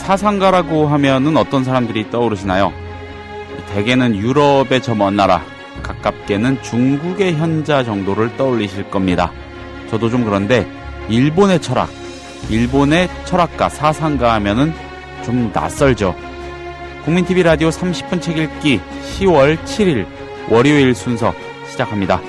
사상가라고 하면은 어떤 사람들이 떠오르시나요? 대개는 유럽의 저 먼 나라, 가깝게는 중국의 현자 정도를 떠올리실 겁니다. 저도 좀 그런데 일본의 철학, 일본의 철학가, 사상가 하면은 좀 낯설죠. 국민TV 라디오 30분 책 읽기 10월 7일 월요일 순서 시작합니다.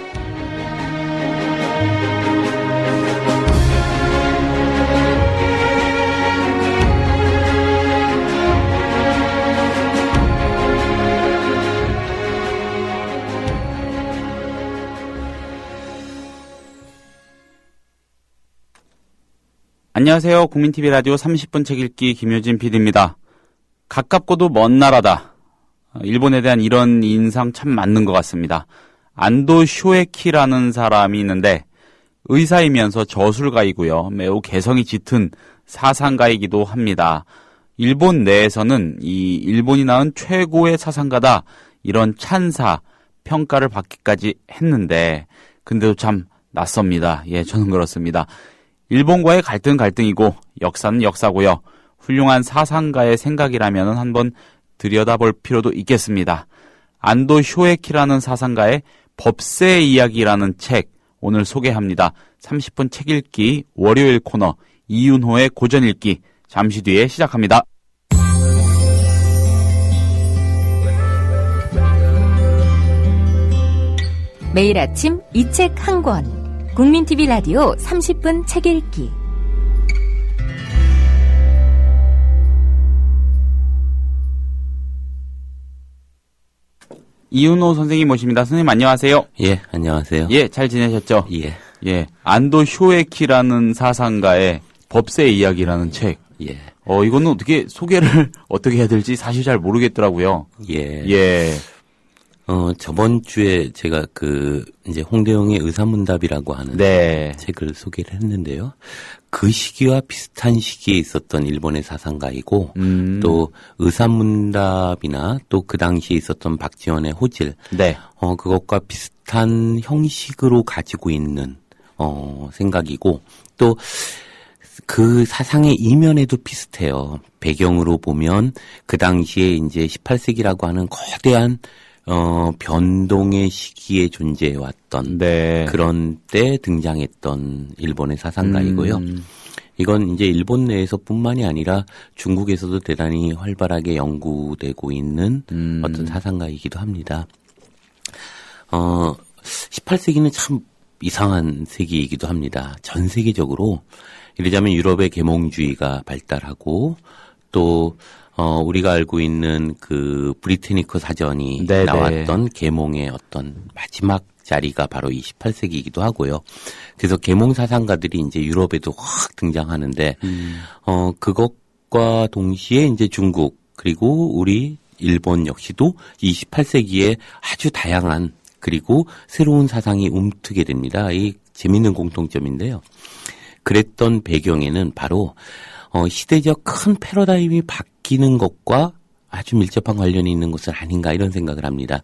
안녕하세요. 국민TV 라디오 30분 책 읽기 김효진 PD입니다. 가깝고도 먼 나라다. 일본에 대한 이런 인상 참 맞는 것 같습니다. 안도 쇼에키라는 사람이 있는데 의사이면서 저술가이고요. 매우 개성이 짙은 사상가이기도 합니다. 일본 내에서는 이 일본이 낳은 최고의 사상가다 이런 찬사, 평가를 받기까지 했는데 근데도 참 낯섭니다. 예, 저는 그렇습니다. 일본과의 갈등이고 역사는 역사고요. 훌륭한 사상가의 생각이라면 한번 들여다볼 필요도 있겠습니다. 안도 쇼에키라는 사상가의 법세의 이야기라는 책 오늘 소개합니다. 30분 책 읽기 월요일 코너 이윤호의 고전 읽기 잠시 뒤에 시작합니다. 매일 아침 이 책 한 권 국민TV 라디오 30분 책 읽기 이윤호 선생님 모십니다. 선생님 안녕하세요. 예, 안녕하세요. 예, 잘 지내셨죠? 예. 예, 안도 쇼에키라는 사상가의 법세의 이야기라는 책. 예. 이거는 어떻게 소개를 어떻게 해야 될지 사실 잘 모르겠더라고요. 예. 예. 저번 주에 제가 이제 홍대영의 의사문답이라고 하는 네. 책을 소개를 했는데요. 그 시기와 비슷한 시기에 있었던 일본의 사상가이고, 또 의사문답이나 또 그 당시에 있었던 박지원의 호질. 네. 그것과 비슷한 형식으로 가지고 있는, 생각이고, 또 그 사상의 이면에도 비슷해요. 배경으로 보면 그 당시에 이제 18세기라고 하는 거대한 변동의 시기에 존재해왔던 네. 그런 때 등장했던 일본의 사상가이고요. 이건 이제 일본 내에서뿐만이 아니라 중국에서도 대단히 활발하게 연구되고 있는 어떤 사상가이기도 합니다. 18세기는 참 이상한 세기이기도 합니다. 전 세계적으로 이러자면 유럽의 계몽주의가 발달하고 또 우리가 알고 있는 그 브리테니커 사전이 네네. 나왔던 계몽의 어떤 마지막 자리가 바로 이 18세기이기도 하고요. 그래서 계몽 사상가들이 이제 유럽에도 확 등장하는데, 그것과 동시에 이제 중국, 그리고 우리 일본 역시도 이 18세기에 아주 다양한, 그리고 새로운 사상이 움트게 됩니다. 이 재밌는 공통점인데요. 그랬던 배경에는 바로, 시대적 큰 패러다임이 바뀌는 것과 아주 밀접한 관련이 있는 것은 아닌가 이런 생각을 합니다.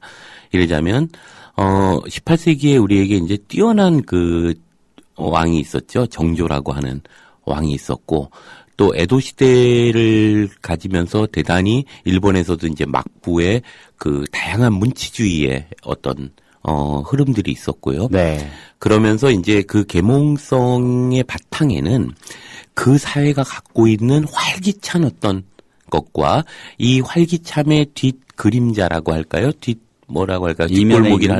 이러자면 18세기에 우리에게 이제 뛰어난 그 왕이 있었죠. 정조라고 하는 왕이 있었고 또 에도 시대를 가지면서 대단히 일본에서도 이제 막부의 그 다양한 문치주의의 어떤 흐름들이 있었고요. 네. 그러면서 이제 그 계몽성의 바탕에는 그 사회가 갖고 있는 활기찬 어떤 것과 이 활기참의 뒷 그림자라고 할까요? 뭐라고 할까요? 뒷골목이라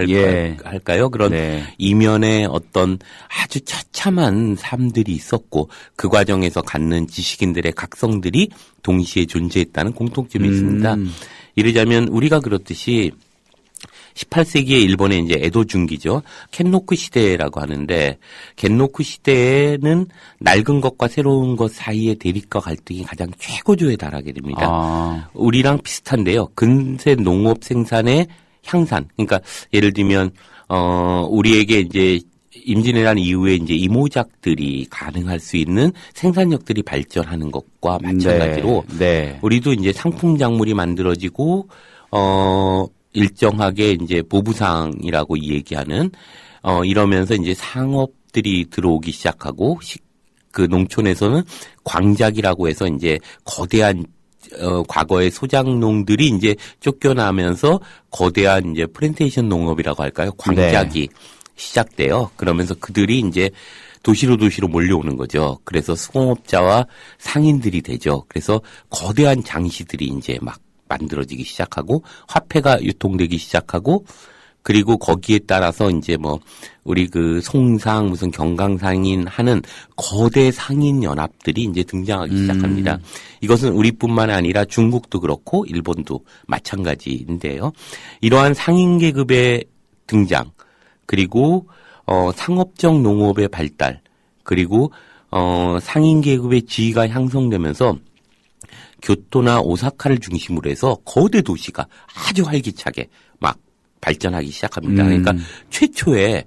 할까요? 그런 네. 이면에 어떤 아주 처참한 삶들이 있었고 그 과정에서 갖는 지식인들의 각성들이 동시에 존재했다는 공통점이 있습니다. 이러자면 우리가 그렇듯이 18세기의 일본의 이제 에도 중기죠. 켄노쿠 시대라고 하는데 켄노쿠 시대에는 낡은 것과 새로운 것 사이의 대립과 갈등이 가장 최고조에 달하게 됩니다. 우리랑 비슷한데요. 근세 농업 생산의 향산. 그러니까 예를 들면 우리에게 이제 임진왜란 이후에 이제 이모작들이 가능할 수 있는 생산력들이 발전하는 것과 마찬가지로 네. 우리도 이제 상품 작물이 만들어지고 일정하게 이제 보부상이라고 얘기하는 이러면서 이제 상업들이 들어오기 시작하고 그 농촌에서는 광작이라고 해서 이제 거대한 과거의 소작농들이 이제 쫓겨나면서 거대한 이제 플랜테이션 농업이라고 할까요? 광작이 시작돼요. 그러면서 그들이 이제 도시로 몰려오는 거죠. 그래서 수공업자와 상인들이 되죠. 그래서 거대한 장시들이 이제 막 만들어지기 시작하고 화폐가 유통되기 시작하고 그리고 거기에 따라서 이제 뭐 우리 그 송상 무슨 경강상인 하는 거대 상인 연합들이 이제 등장하기 시작합니다. 이것은 우리뿐만 아니라 중국도 그렇고 일본도 마찬가지인데요. 이러한 상인 계급의 등장 그리고 상업적 농업의 발달 그리고 상인 계급의 지위가 형성되면서 교토나 오사카를 중심으로 해서 거대 도시가 아주 활기차게 막 발전하기 시작합니다. 그러니까 최초에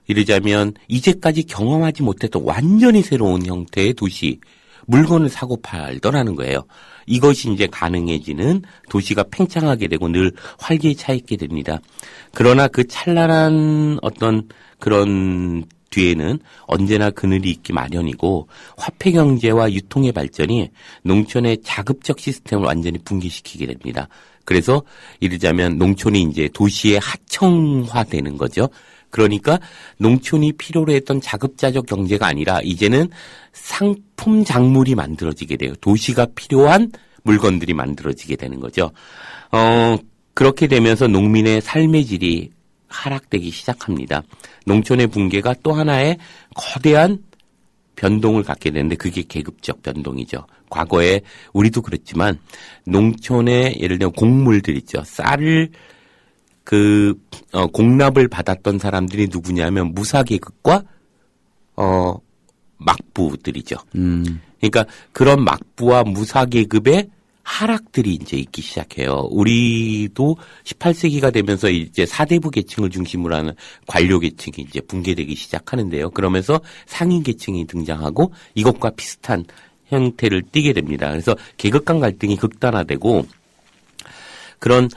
이르자면 이제까지 경험하지 못했던 완전히 새로운 형태의 도시, 물건을 사고 팔더라는 거예요. 이것이 이제 가능해지는 도시가 팽창하게 되고 늘 활기차 있게 됩니다. 그러나 그 찬란한 어떤 그런 뒤에는 언제나 그늘이 있기 마련이고 화폐 경제와 유통의 발전이 농촌의 자급적 시스템을 완전히 붕괴시키게 됩니다. 그래서 이르자면 농촌이 이제 도시의 하청화되는 거죠. 그러니까 농촌이 필요로 했던 자급자족 경제가 아니라 이제는 상품 작물이 만들어지게 돼요. 도시가 필요한 물건들이 만들어지게 되는 거죠. 그렇게 되면서 농민의 삶의 질이 하락되기 시작합니다. 농촌의 붕괴가 또 하나의 거대한 변동을 갖게 되는데 그게 계급적 변동이죠. 과거에 우리도 그랬지만 농촌에 예를 들면 곡물들 있죠. 쌀을 공납을 받았던 사람들이 누구냐면 무사계급과 막부들이죠. 그러니까 그런 막부와 무사계급의 하락들이 이제 있기 시작해요. 우리도 18세기가 되면서 이제 사대부 계층을 중심으로 하는 관료 계층이 이제 붕괴되기 시작하는데요. 그러면서 상인 계층이 등장하고 이것과 비슷한 형태를 띠게 됩니다. 그래서 계급 간 갈등이 극단화되고 그런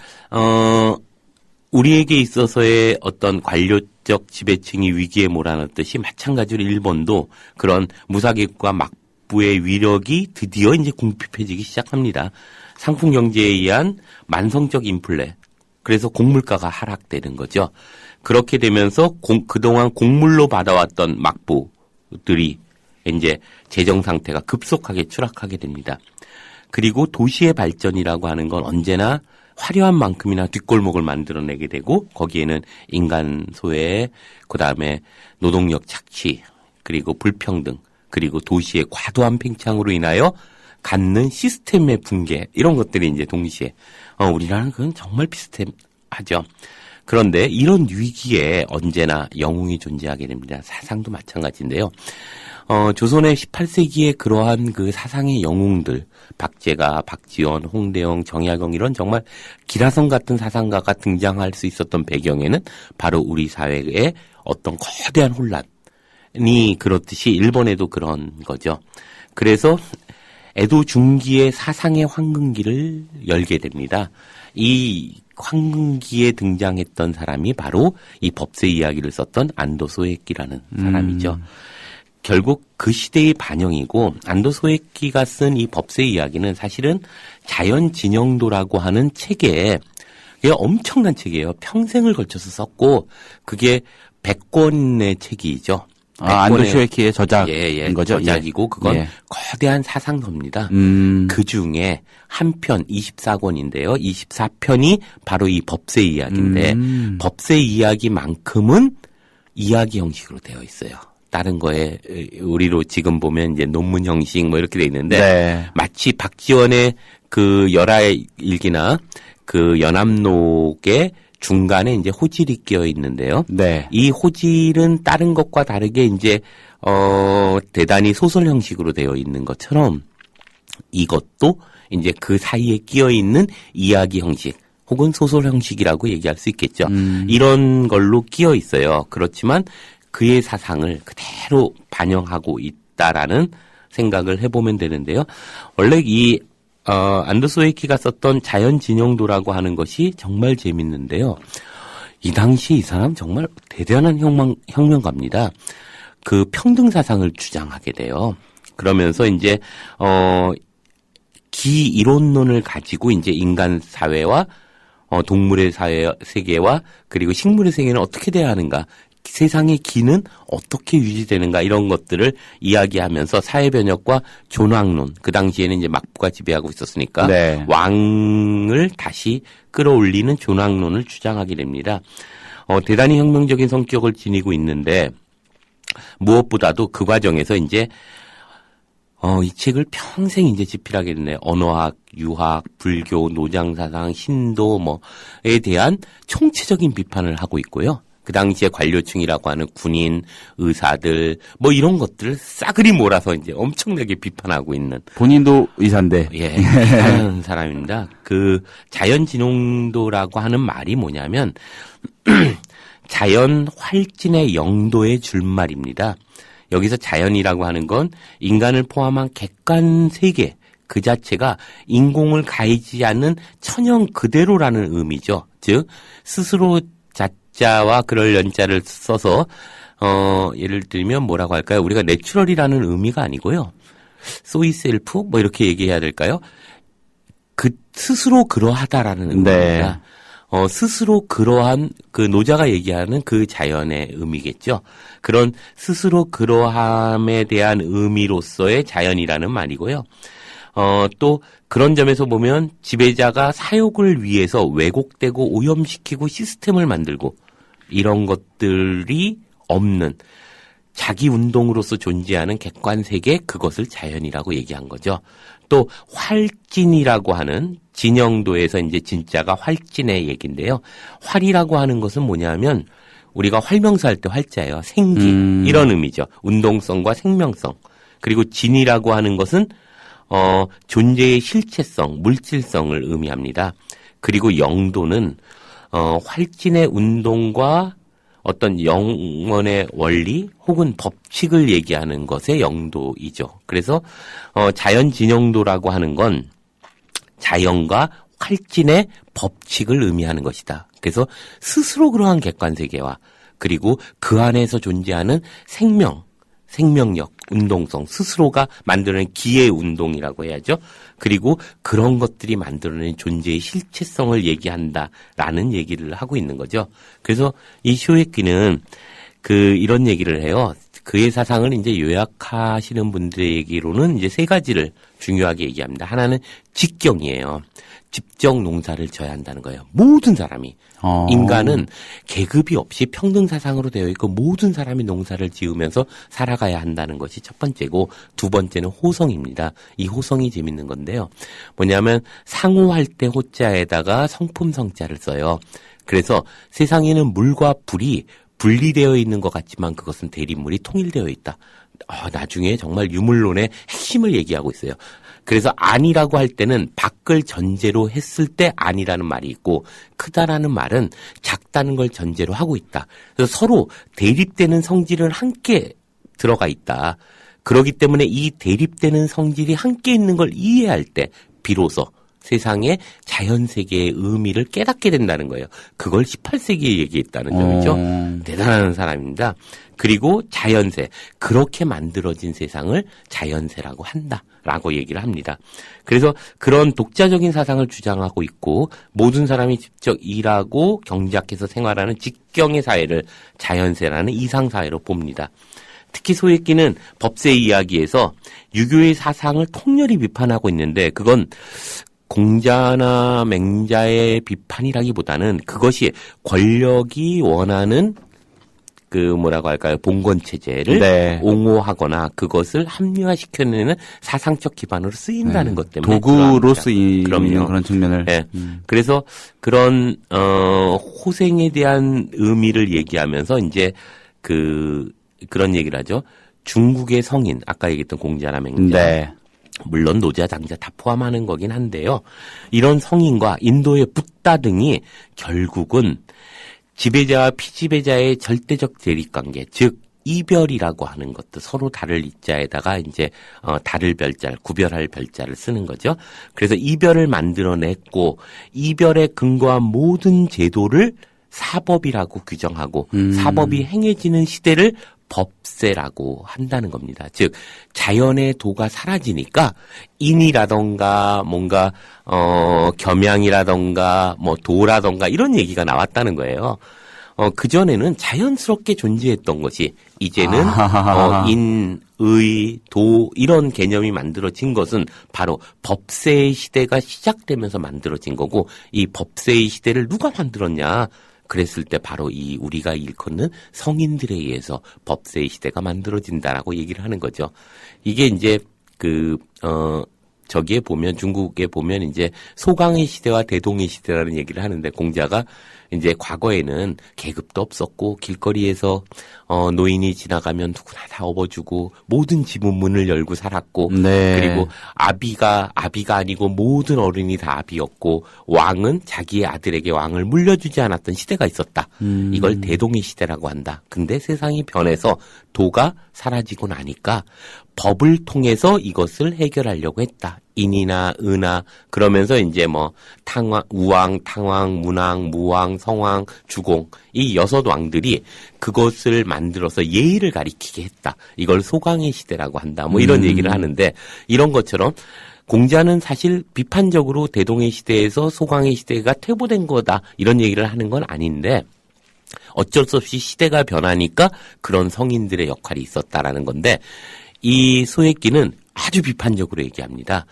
우리에게 있어서의 어떤 관료적 지배층이 위기에 몰아넣듯이 마찬가지로 일본도 그런 무사계급과 막부의 위력이 드디어 이제 궁핍해지기 시작합니다. 상품 경제에 의한 만성적 인플레. 그래서 곡물가가 하락되는 거죠. 그렇게 되면서 그동안 곡물로 받아왔던 막부들이 이제 재정 상태가 급속하게 추락하게 됩니다. 그리고 도시의 발전이라고 하는 건 언제나 화려한 만큼이나 뒷골목을 만들어내게 되고 거기에는 인간 소외, 그다음에 노동력 착취, 그리고 불평등, 그리고 도시의 과도한 팽창으로 인하여 갖는 시스템의 붕괴 이런 것들이 이제 동시에 우리나라는 그건 정말 비슷하죠. 그런데 이런 위기에 언제나 영웅이 존재하게 됩니다. 사상도 마찬가지인데요. 조선의 18세기에 그러한 그 사상의 영웅들, 박제가, 박지원, 홍대영, 정약용 이런 정말 기라성 같은 사상가가 등장할 수 있었던 배경에는 바로 우리 사회의 어떤 거대한 혼란이 그렇듯이 일본에도 그런 거죠. 그래서 에도 중기의 사상의 황금기를 열게 됩니다. 이 황금기에 등장했던 사람이 바로 이 법세 이야기를 썼던 안도 소에키라는 사람이죠. 결국 그 시대의 반영이고 안도 소에키가 쓴 이 법세 이야기는 사실은 자연진영도라고 하는 책에 이게 엄청난 책이에요. 평생을 걸쳐서 썼고 그게 100권의 책이죠. 안도 소에키의 저작인 거죠? 저작이고 그건 거대한 사상서입니다. 그 중에 한 편 24권인데요. 24편이 바로 이 법세 이야기인데 법세 이야기만큼은 이야기 형식으로 되어 있어요. 다른 거에 우리로 지금 보면 이제 논문 형식 뭐 이렇게 돼 있는데 마치 박지원의 그 열하의 일기나 그 연암록의 중간에 이제 호질이 끼어 있는데요. 이 호질은 다른 것과 다르게 이제 대단히 소설 형식으로 되어 있는 것처럼 이것도 이제 그 사이에 끼어 있는 이야기 형식 혹은 소설 형식이라고 얘기할 수 있겠죠. 이런 걸로 끼어 있어요. 그렇지만 그의 사상을 그대로 반영하고 있다라는 생각을 해보면 되는데요. 원래 이 안도 소에키가 썼던 자연진영도라고 하는 것이 정말 재밌는데요. 이 당시 이 사람 정말 대단한 혁명가입니다. 평등 사상을 주장하게 돼요. 그러면서 이제 기이론론을 가지고 이제 인간 사회와 동물의 세계와 그리고 식물의 세계는 어떻게 돼야 하는가, 세상의 기는 어떻게 유지되는가, 이런 것들을 이야기하면서 사회변혁과 존왕론, 그 당시에는 이제 막부가 지배하고 있었으니까 네. 왕을 다시 끌어올리는 존왕론을 주장하게 됩니다. 대단히 혁명적인 성격을 지니고 있는데 무엇보다도 그 과정에서 이제 이 책을 평생 이제 집필하게 됐네요. 언어학, 유학, 불교, 노장사상, 신도 뭐에 대한 총체적인 비판을 하고 있고요. 그 당시에 관료층이라고 하는 군인, 의사들 뭐 이런 것들을 싸그리 몰아서 이제 엄청나게 비판하고 있는. 본인도 의사인데. 예, 비판하는 사람입니다. 그 자연진홍도라고 하는 말이 뭐냐면 자연 활진의 영도의 줄말입니다. 여기서 자연이라고 하는 건 인간을 포함한 객관 세계 그 자체가 인공을 가하지 않는 천연 그대로라는 의미죠. 즉 스스로 자자와 그럴 연자를 써서 예를 들면 뭐라고 할까요? 우리가 내추럴이라는 의미가 아니고요. 소이셀프 뭐 이렇게 얘기해야 될까요? 그 스스로 그러하다라는 의미입니다. 네. 스스로 그러한 그 노자가 얘기하는 그 자연의 의미겠죠. 그런 스스로 그러함에 대한 의미로서의 자연이라는 말이고요. 또 그런 점에서 보면 지배자가 사욕을 위해서 왜곡되고 오염시키고 시스템을 만들고 이런 것들이 없는 자기 운동으로서 존재하는 객관세계, 그것을 자연이라고 얘기한 거죠. 또 활진이라고 하는 진영도에서 이제 진짜가 활진의 얘기인데요. 활이라고 하는 것은 뭐냐면 우리가 활명사 할 때 활자예요. 생기 이런 의미죠. 운동성과 생명성. 그리고 진이라고 하는 것은 존재의 실체성, 물질성을 의미합니다. 그리고 영도는 활진의 운동과 어떤 영원의 원리 혹은 법칙을 얘기하는 것의 영도이죠. 그래서 자연진영도라고 하는 건 자연과 활진의 법칙을 의미하는 것이다. 그래서 스스로 그러한 객관세계와 그리고 그 안에서 존재하는 생명력, 운동성, 스스로가 만들어낸 기의 운동이라고 해야죠. 그리고 그런 것들이 만들어낸 존재의 실체성을 얘기한다라는 얘기를 하고 있는 거죠. 그래서 이 쇼에키는 이런 얘기를 해요. 그의 사상을 이제 요약하시는 분들의 얘기로는 이제 세 가지를 중요하게 얘기합니다. 하나는 직경이에요. 집적 농사를 져야 한다는 거예요. 모든 사람이. 인간은 계급이 없이 평등사상으로 되어 있고 모든 사람이 농사를 지으면서 살아가야 한다는 것이 첫 번째고, 두 번째는 호성입니다. 이 호성이 재밌는 건데요. 뭐냐면 상호할 때 호자에다가 성품 성자를 써요. 그래서 세상에는 물과 불이 분리되어 있는 것 같지만 그것은 대립물이 통일되어 있다. 나중에 정말 유물론의 핵심을 얘기하고 있어요. 그래서 안이라고 할 때는 밖을 전제로 했을 때 안이라는 말이 있고, 크다라는 말은 작다는 걸 전제로 하고 있다. 그래서 서로 대립되는 성질은 함께 들어가 있다. 그렇기 때문에 이 대립되는 성질이 함께 있는 걸 이해할 때 비로소 세상의 자연세계의 의미를 깨닫게 된다는 거예요. 그걸 18세기에 얘기했다는 점이죠. 대단한 사람입니다. 그리고 자연세, 그렇게 만들어진 세상을 자연세라고 한다라고 얘기를 합니다. 그래서 그런 독자적인 사상을 주장하고 있고, 모든 사람이 직접 일하고 경작해서 생활하는 직경의 사회를 자연세라는 이상사회로 봅니다. 특히 소에키는 법세 이야기에서 유교의 사상을 통렬히 비판하고 있는데, 그건 공자나 맹자의 비판이라기보다는 그것이 권력이 원하는 뭐라고 할까요? 봉건 체제를 옹호하거나 그것을 합리화시켜내는 사상적 기반으로 쓰인다는 것 때문에 도구로 쓰이는 그런 측면을. 네. 그래서 그런 호생에 대한 의미를 얘기하면서 이제 그런 얘기를 하죠. 중국의 성인, 아까 얘기했던 공자나 맹자. 네. 물론 노자, 장자 다 포함하는 거긴 한데요. 이런 성인과 인도의 붓다 등이 결국은 지배자와 피지배자의 절대적 대립관계, 즉 이별이라고 하는 것도 서로 다를 이자에다가 이제 다를 별자를, 구별할 별자를 쓰는 거죠. 그래서 이별을 만들어냈고, 이별에 근거한 모든 제도를 사법이라고 규정하고 사법이 행해지는 시대를 법세라고 한다는 겁니다. 즉 자연의 도가 사라지니까 인이라던가 뭔가 겸양이라던가 뭐 도라던가 이런 얘기가 나왔다는 거예요. 그전에는 자연스럽게 존재했던 것이 이제는 인, 의, 도 이런 개념이 만들어진 것은 바로 법세의 시대가 시작되면서 만들어진 거고 이 법세의 시대를 누가 만들었냐? 그랬을 때 바로 이 우리가 일컫는 성인들에 의해서 법세의 시대가 만들어진다라고 얘기를 하는 거죠. 이게 이제 저기에 보면 중국에 보면 이제 소강의 시대와 대동의 시대라는 얘기를 하는데 공자가 이제 과거에는 계급도 없었고 길거리에서 노인이 지나가면 누구나 다 업어주고 모든 집은 문을 열고 살았고 네. 그리고 아비가 아니고 모든 어른이 다 아비였고 왕은 자기의 아들에게 왕을 물려주지 않았던 시대가 있었다. 이걸 대동의 시대라고 한다. 근데 세상이 변해서 도가 사라지고 나니까 법을 통해서 이것을 해결하려고 했다. 인이나 은하 그러면서 이제 뭐 우왕, 탕왕, 문왕, 무왕, 성왕, 주공 이 6왕들이 그것을 만들어서 예의를 가리키게 했다. 이걸 소강의 시대라고 한다. 뭐 이런 얘기를 하는데 이런 것처럼 공자는 사실 비판적으로 대동의 시대에서 소강의 시대가 퇴보된 거다. 이런 얘기를 하는 건 아닌데 어쩔 수 없이 시대가 변하니까 그런 성인들의 역할이 있었다라는 건데 이 소액기는 아주 비판적으로 얘기합니다.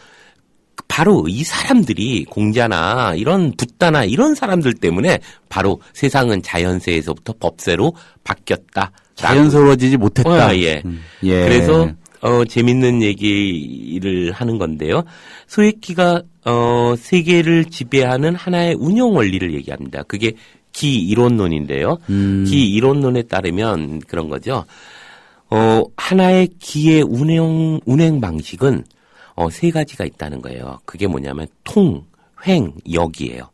바로 이 사람들이 공자나 이런 붓다나 이런 사람들 때문에 바로 세상은 자연세에서부터 법세로 바뀌었다. 자연스러워지지 못했다. 예. 예. 그래서 재밌는 얘기를 하는 건데요. 소액기가 세계를 지배하는 하나의 운영 원리를 얘기합니다. 그게 기이론론인데요. 기이론론에 따르면 그런 거죠. 하나의 기의 운행 방식은 3가지가 있다는 거예요. 그게 뭐냐면 통, 횡, 역이에요.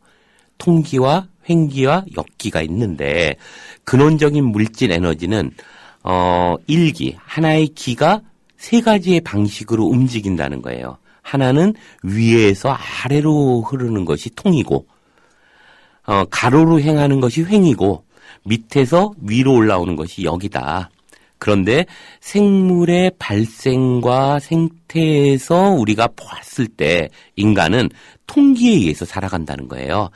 통기와 횡기와 역기가 있는데 근원적인 물질 에너지는 1기, 하나의 기가 3가지의 방식으로 움직인다는 거예요. 하나는 위에서 아래로 흐르는 것이 통이고 가로로 행하는 것이 횡이고 밑에서 위로 올라오는 것이 역이다. 그런데 생물의 발생과 생태에서 우리가 보았을 때 인간은 통기에 의해서 살아간다는 거예요.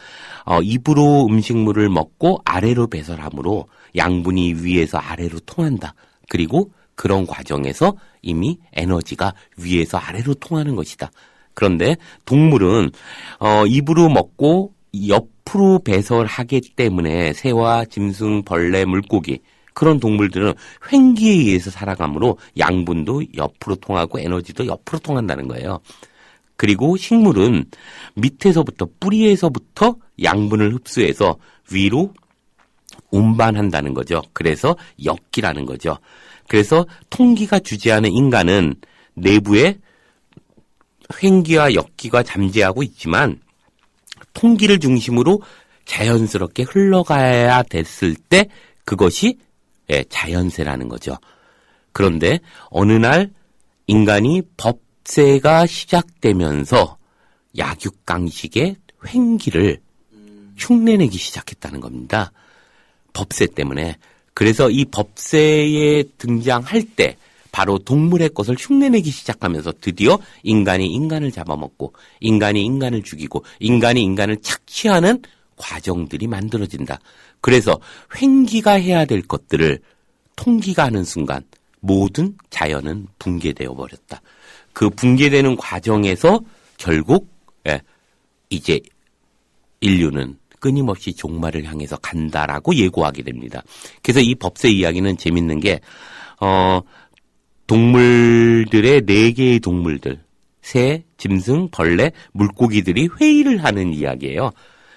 입으로 음식물을 먹고 아래로 배설하므로 양분이 위에서 아래로 통한다. 그리고 그런 과정에서 이미 에너지가 위에서 아래로 통하는 것이다. 그런데 동물은 입으로 먹고 옆으로 배설하기 때문에 새와 짐승, 벌레, 물고기 그런 동물들은 횡기에 의해서 살아가므로 양분도 옆으로 통하고 에너지도 옆으로 통한다는 거예요. 그리고 식물은 밑에서부터 뿌리에서부터 양분을 흡수해서 위로 운반한다는 거죠. 그래서 역기라는 거죠. 그래서 통기가 주재하는 인간은 내부에 횡기와 역기가 잠재하고 있지만 통기를 중심으로 자연스럽게 흘러가야 됐을 때 그것이 자연세라는 거죠. 그런데 어느 날 인간이 법세가 시작되면서 약육강식의 횡기를 흉내내기 시작했다는 겁니다. 법세 때문에. 그래서 이 법세에 등장할 때 바로 동물의 것을 흉내내기 시작하면서 드디어 인간이 인간을 잡아먹고 인간이 인간을 죽이고 인간이 인간을 착취하는 과정들이 만들어진다. 그래서 횡기가 해야 될 것들을 통기가 하는 순간 모든 자연은 붕괴되어 버렸다. 그 붕괴되는 과정에서 결국 이제 인류는 끊임없이 종말을 향해서 간다라고 예고하게 됩니다. 그래서 이 법세 이야기는 재밌는 게 동물들의 4개의 동물들, 새, 짐승, 벌레, 물고기들이 회의를 하는 이야기예요.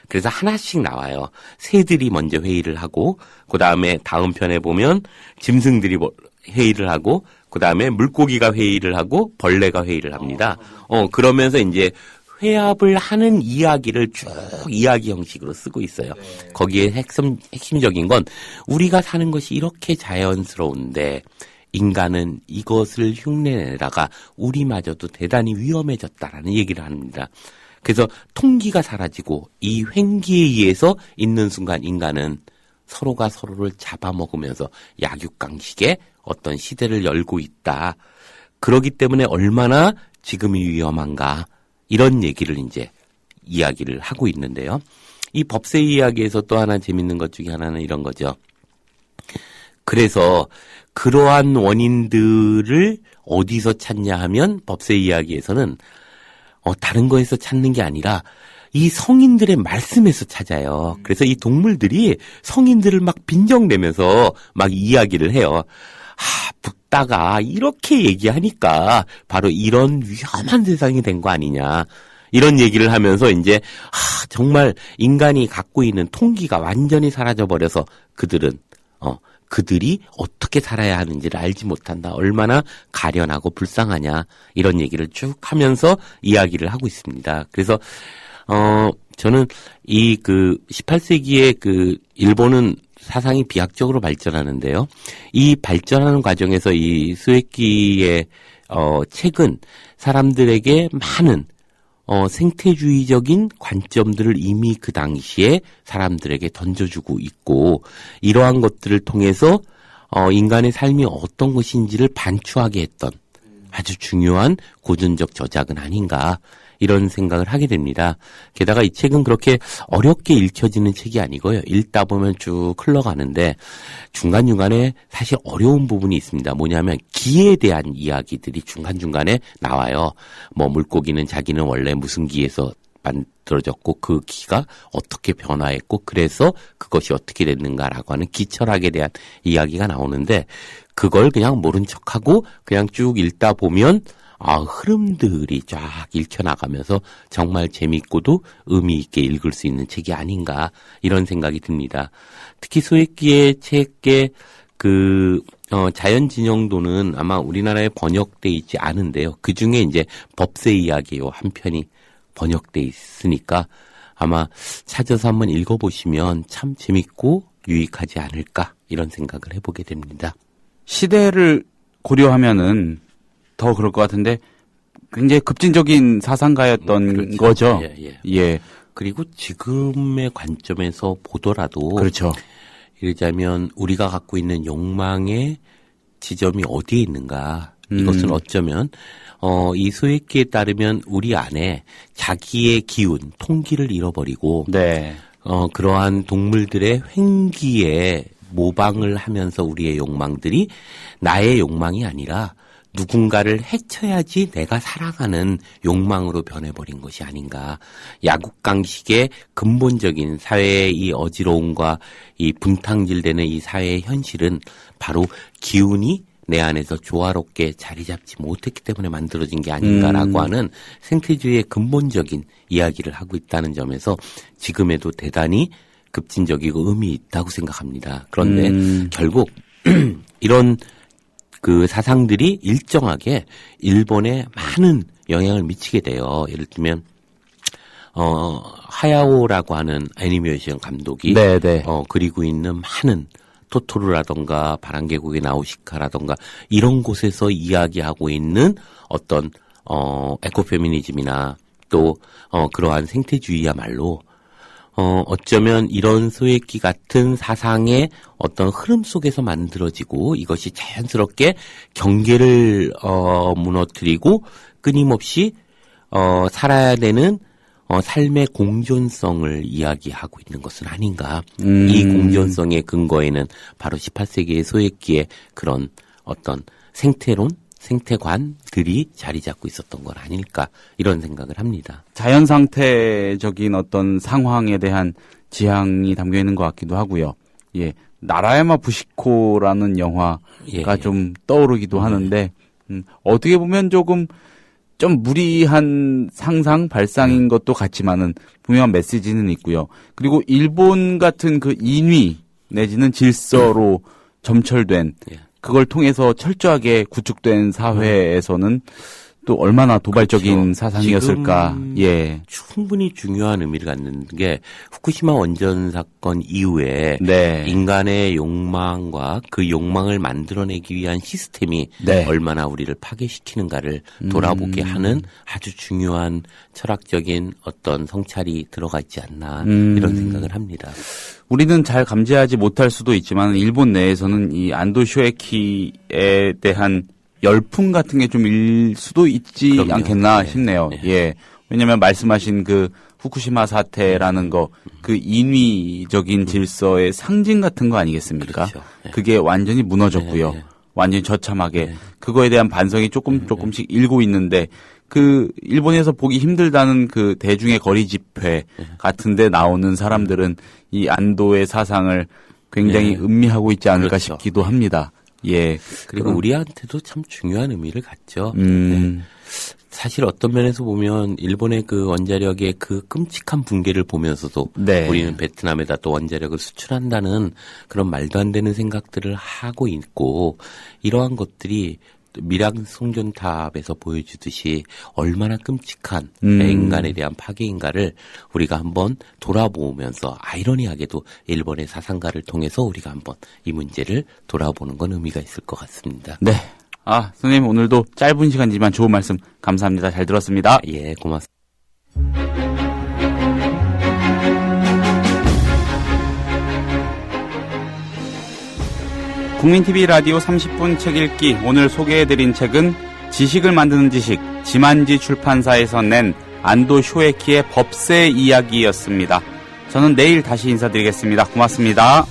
그래서 하나씩 나와요. 새들이 먼저 회의를 하고 그 다음에 다음 편에 보면 짐승들이 회의를 하고 그 다음에 물고기가 회의를 하고 벌레가 회의를 합니다. 그러면서 이제 회합을 하는 이야기를 쭉 이야기 형식으로 쓰고 있어요. 거기에 핵심적인 건 우리가 사는 것이 이렇게 자연스러운데 인간은 이것을 흉내내다가 우리마저도 대단히 위험해졌다라는 얘기를 합니다. 그래서 통기가 사라지고 이 횡기에 의해서 있는 순간 인간은 서로가 서로를 잡아먹으면서 약육강식의 어떤 시대를 열고 있다. 그러기 때문에 얼마나 지금이 위험한가 이런 얘기를 이제 이야기를 하고 있는데요. 이 법세 이야기에서 또 하나 재밌는 것 중에 하나는 이런 거죠. 그래서 그러한 원인들을 어디서 찾냐 하면 법세 이야기에서는 다른 거에서 찾는 게 아니라 이 성인들의 말씀에서 찾아요. 그래서 이 동물들이 성인들을 막 빈정내면서 막 이야기를 해요. 붓다가 이렇게 얘기하니까 바로 이런 위험한 세상이 된 거 아니냐. 이런 얘기를 하면서 이제 정말 인간이 갖고 있는 통기가 완전히 사라져버려서 그들이 어떻게 살아야 하는지를 알지 못한다. 얼마나 가련하고 불쌍하냐. 이런 얘기를 쭉 하면서 이야기를 하고 있습니다. 그래서 저는 18세기에 일본은 사상이 비약적으로 발전하는데요. 이 발전하는 과정에서 이 스웨키의 책은 사람들에게 많은 생태주의적인 관점들을 이미 그 당시에 사람들에게 던져주고 있고, 이러한 것들을 통해서 인간의 삶이 어떤 것인지를 반추하게 했던 아주 중요한 고전적 저작은 아닌가, 이런 생각을 하게 됩니다. 게다가 이 책은 그렇게 어렵게 읽혀지는 책이 아니고요. 읽다 보면 쭉 흘러가는데 중간중간에 사실 어려운 부분이 있습니다. 뭐냐면 기에 대한 이야기들이 중간중간에 나와요. 물고기는 자기는 원래 무슨 기에서 만들어졌고 그 기가 어떻게 변화했고 그래서 그것이 어떻게 됐는가라고 하는 기철학에 대한 이야기가 나오는데, 그걸 그냥 모른 척하고 그냥 쭉 읽다 보면 흐름들이 쫙 읽혀나가면서 정말 재밌고도 의미 있게 읽을 수 있는 책이 아닌가, 이런 생각이 듭니다. 특히 소액기의 책의 자연진영도는 아마 우리나라에 번역돼 있지 않은데요. 그 중에 이제 법세 이야기요 한 편이 번역돼 있으니까 아마 찾아서 한번 읽어보시면 참 재밌고 유익하지 않을까, 이런 생각을 해보게 됩니다. 시대를 고려하면은 더 그럴 것 같은데 굉장히 급진적인 사상가였던 그렇죠. 거죠. 예. 그리고 지금의 관점에서 보더라도 그렇죠. 이러자면 우리가 갖고 있는 욕망의 지점이 어디에 있는가. 이것은 어쩌면 이 소액기에 따르면 우리 안에 자기의 기운, 통기를 잃어버리고 네. 그러한 동물들의 횡기에 모방을 하면서 우리의 욕망들이 나의 욕망이 아니라 누군가를 해쳐야지 내가 살아가는 욕망으로 변해버린 것이 아닌가. 야국강식의 근본적인 사회의 이 어지러움과 이 분탕질되는 이 사회의 현실은 바로 기운이 내 안에서 조화롭게 자리 잡지 못했기 때문에 만들어진 게 아닌가라고 하는 생태주의의 근본적인 이야기를 하고 있다는 점에서 지금에도 대단히 급진적이고 의미 있다고 생각합니다. 그런데 결국 이런 사상들이 일정하게 일본에 많은 영향을 미치게 돼요. 예를 들면 하야오라고 하는 애니메이션 감독이 네네. 그리고 있는 많은 토토로라던가 바람계곡의 나우시카라던가 이런 곳에서 이야기하고 있는 어떤 에코페미니즘이나 또 그러한 생태주의야말로 어쩌면 이런 소액기 같은 사상의 어떤 흐름 속에서 만들어지고 이것이 자연스럽게 경계를 무너뜨리고 끊임없이 살아야 되는 삶의 공존성을 이야기하고 있는 것은 아닌가. 이 공존성의 근거에는 바로 18세기의 소액기의 그런 어떤 생태관들이 자리 잡고 있었던 건 아닐까, 이런 생각을 합니다. 자연 상태적인 어떤 상황에 대한 지향이 담겨 있는 것 같기도 하고요. 예, 나라야마 부시코라는 영화가 좀 떠오르기도 하는데 어떻게 보면 좀 무리한 상상 발상인 것도 같지만은 분명한 메시지는 있고요. 그리고 일본 같은 그 인위 내지는 질서로 점철된 그걸 통해서 철저하게 구축된 사회에서는 또 얼마나 도발적인 그렇죠. 사상이었을까. 예. 충분히 중요한 의미를 갖는 게 후쿠시마 원전 사건 이후에 네. 인간의 욕망과 그 욕망을 만들어내기 위한 시스템이 네. 얼마나 우리를 파괴시키는가를 돌아보게 하는 아주 중요한 철학적인 어떤 성찰이 들어가 있지 않나 이런 생각을 합니다. 우리는 잘 감지하지 못할 수도 있지만 일본 내에서는 이 안도 쇼에키에 대한 열풍 같은 게 좀 일 수도 있지 그럼요. 않겠나 네. 싶네요. 네. 예. 왜냐면 말씀하신 그 후쿠시마 사태라는 거, 그 인위적인 질서의 상징 같은 거 아니겠습니까? 그렇죠. 네. 그게 완전히 무너졌고요. 네. 완전히 저참하게 그거에 대한 반성이 조금씩 일고 있는데 그 일본에서 보기 힘들다는 그 대중의 거리 집회 같은 데 나오는 사람들은 이 안도의 사상을 굉장히 음미하고 있지 않을까 그렇죠. 싶기도 합니다. 예. 그리고 우리한테도 참 중요한 의미를 갖죠. 네. 사실 어떤 면에서 보면 일본의 그 원자력의 그 끔찍한 붕괴를 보면서도 네. 우리는 베트남에다 또 원자력을 수출한다는 그런 말도 안 되는 생각들을 하고 있고 이러한 것들이 미랑 송전탑에서 보여주듯이 얼마나 끔찍한 인간에 대한 파괴인가를 우리가 한번 돌아보면서 아이러니하게도 일본의 사상가를 통해서 우리가 한번 이 문제를 돌아보는 건 의미가 있을 것 같습니다. 네. 아, 선생님 오늘도 짧은 시간이지만 좋은 말씀 감사합니다. 잘 들었습니다. 예, 고맙습니다. 국민TV 라디오 30분 책 읽기 오늘 소개해드린 책은 지식을 만드는 지식 지만지 출판사에서 낸 안도 쇼에키의 법세 이야기였습니다. 저는 내일 다시 인사드리겠습니다. 고맙습니다.